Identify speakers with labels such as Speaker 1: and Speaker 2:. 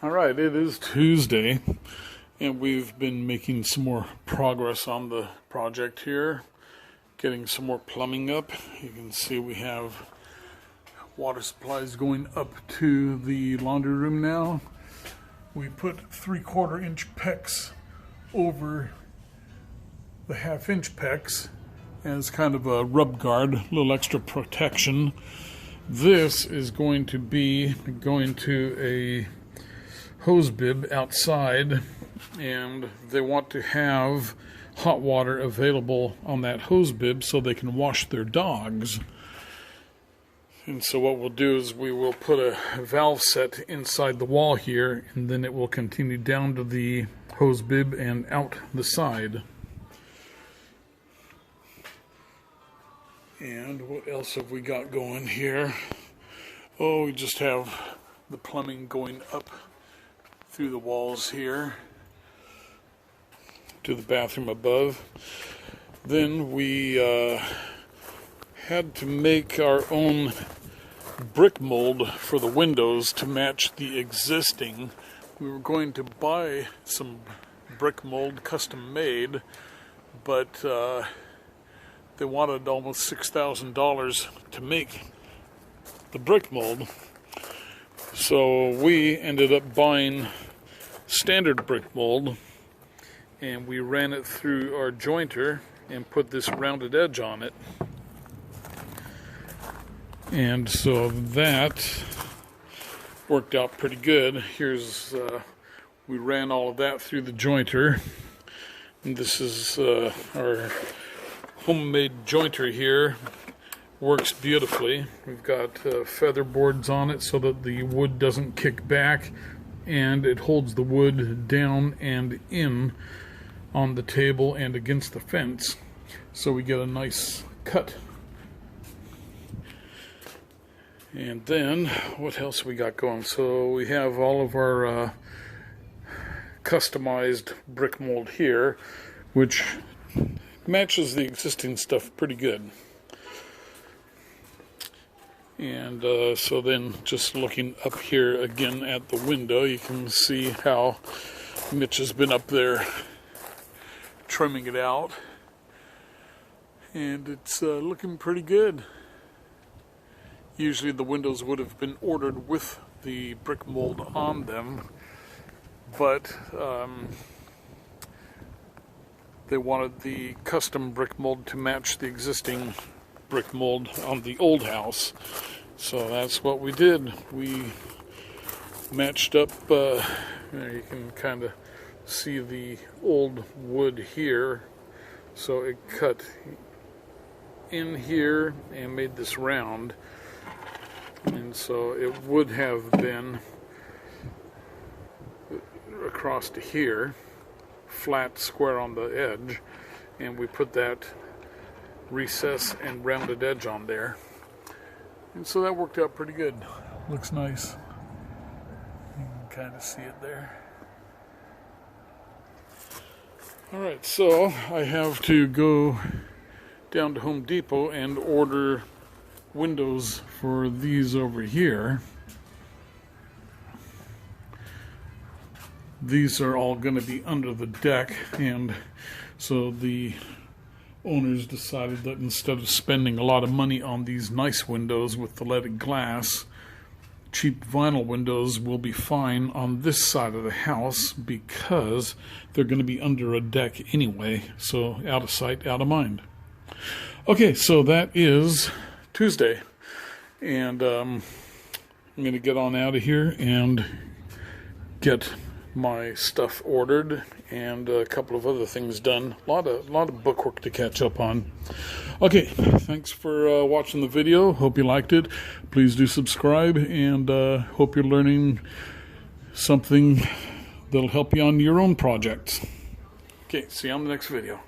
Speaker 1: All right, it is Tuesday, and we've been making some more progress on the project here, getting some more plumbing up. You can see we have water supplies going up to the laundry room now. We put 3/4 inch PEX over the 1/2 inch PEX as kind of a rub guard, a little extra protection. This is going to be going to a hose bib outside, and they want to have hot water available on that hose bib so they can wash their dogs. And so what we'll do is we will put a valve set inside the wall here, and then it will continue down to the hose bib and out the side. And what else have we got going here? Oh, we just have the plumbing going up through the walls here to the bathroom above. Then we had to make our own brick mold for the windows to match the existing. We were going to buy some brick mold custom made, but they wanted almost $6,000 to make the brick mold. So we ended up buying standard brick mold, and we ran it through our jointer and put this rounded edge on it. And so that worked out pretty good. Here's we ran all of that through the jointer. And this is our homemade jointer here. Works beautifully. We've got feather boards on it so that the wood doesn't kick back, and it holds the wood down and in on the table and against the fence, so we get a nice cut. And then what else we got going? So we have all of our customized brick mold here, which matches the existing stuff pretty good. And so then just looking up here again at the window, you can see how Mitch has been up there trimming it out, and it's looking pretty good. Usually the windows would have been ordered with the brick mold on them, but they wanted the custom brick mold to match the existing brick mold on the old house. So that's what we did. We matched up, you can kind of see the old wood here. So it cut in here and made this round. And so it would have been across to here, flat square on the edge, and we put that recess and rounded edge on there, and so that worked out pretty good. Looks nice. You can kind of see it there. Alright, so I have to go down to Home Depot and order windows for these over here. These are all going to be under the deck, and so the owners decided that instead of spending a lot of money on these nice windows with the leaded glass, cheap vinyl windows will be fine on this side of the house because they're going to be under a deck anyway, so out of sight, out of mind. Okay, so that is Tuesday, and I'm going to get on out of here and get my stuff ordered and a couple of other things done. A lot of bookwork to catch up on. Okay, thanks for watching the video. Hope you liked it. Please do subscribe, and hope you're learning something that'll help you on your own projects. Okay, see you on the next video.